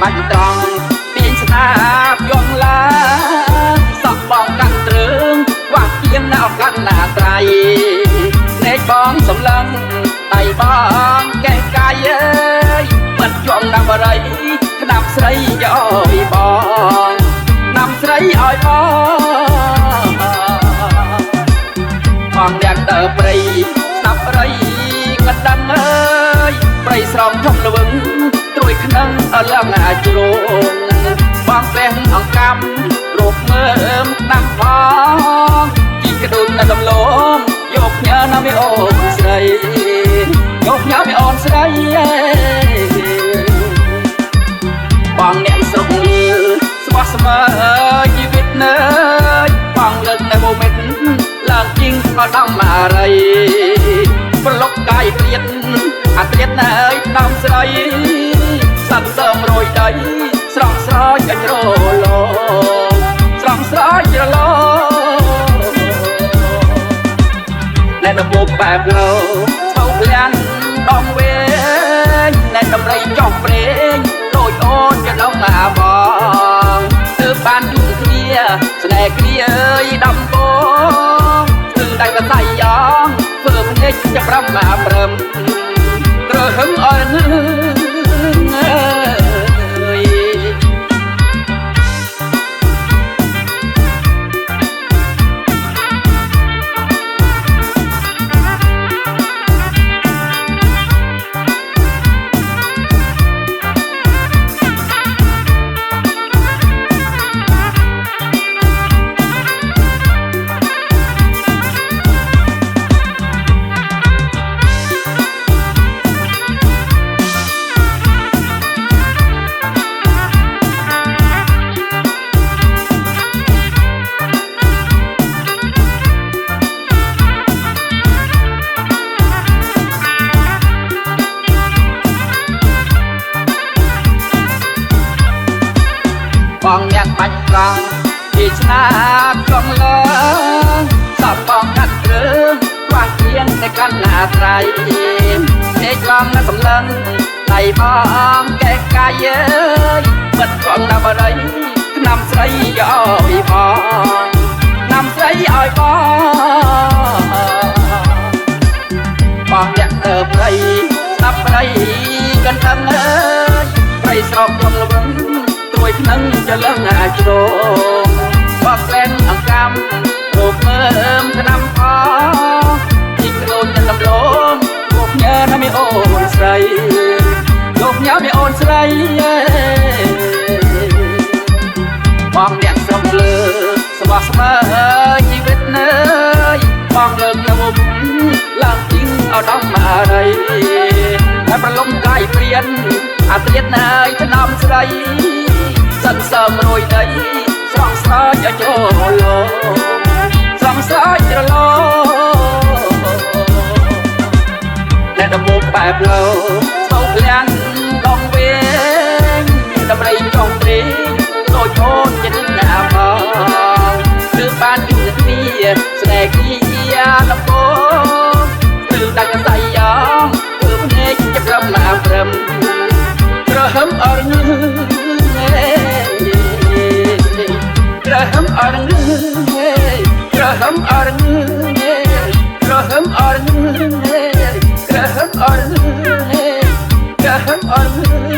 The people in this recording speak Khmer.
បាច់ត្រង់ទាញស្នាបយំឡាសក់បងកាន់ត្រឹងវាស់ជាងនៅកាន់ណាត្រៃនេកបងសម្លឹងដៃបងកែកាយអើយមិនយំដល់បរិយក្តាប់ស្រីឲ្យបងណាំស្រីឲ្យបងអ្នកទៅព្រៃស្ដាប់ព្រៃកណ្ដឹងអើយព្រៃស្រោមធំល្វឹងត្រួយខ្នឹងអលងអាចជ្រងបងព្រះអង្គកម្មរូបមើមដាំផងជីកដូននៅដំឡងយកញ៉ាណាមីអូនស្រីយកញ៉ាមីអូនស្រីបងអ្នកសុខស្បោះស្មើជីវិតនៅបងលើកតែម៉ូមេនឡើងជាងក៏ដំអារីប្រឡប់កាយព្រៀតអាត្រៀតណើយដំស្រីសັບសើមរយដីស្រស់ស្រោចអជ្រលោស្រស់ស្រោចជ្រលោអ្នកដំបូកបែបលោឈោកលៀនដំវែងអ្នកដំរីចុះព្រេងដូចអូនចដំអាបងទើបបានជួបគ្នាស្នេហ៍គ្នាអើយដំបងគឺដៃកសៃយ៉ងធ្វើភ្នែកចាប់ប្រាំមកព្រឹមក្រហឹមអរងើយបងអ្នកបាច់ត្រង់ពីឆ្នាបចង់លើសពបងកាត់គ្រឿងខ្វះជាងតែកាន់ណាត្រៃទេបងនៅសម្លឹងដៃបងកែកាយអើយបិទបងដល់បរិយឆ្នាំស្រីឲ្យបងឆ្នាំស្រីឲ្យបងអ្នកទៅព្រៃស្ដាប់ព្រៃកណ្ដឹងអើយព្រៃស្រោបក្នុងល្វឹងត្រួយខ្នឹងចលឹងអាចជ្រងបងក្លែនអង្កាំរូបមើមក្តាំផងជីកដូនទៅដំឡងមកញ៉ាណាមីអូនស្រីយកញ៉ាមីអូនស្រីបងអ្នកស្រស់លើស្បោះស្មើជីវិតនៅបងលើកនៅមុំឡើងជីងឲ្យដំអារីតែប្រឡំកាយព្រៀនអាត្រៀតណើយថ្នមស្រីសិនសើមរយដីស្រស់ស្រោចឲ្យជ្រលោស្រស់ស្រោចជ្រលោអ្នកដំបូកបែបលោឈោកលៀនដងវែងដំរីចុះព្រេងដូចអូនជានឹងណាបងទើបបានជួបគ្នាស្នេហ៍គ្នាដំបូងទើបដាច់សៃយ៉ងធ្វើភ្នែកចាប់រំណាព្រឹមក្រហមអរងើក្រហមអរងើក្រហមអរងើក្រហមអរងើក្រហមអរងើក្រហមអរងើ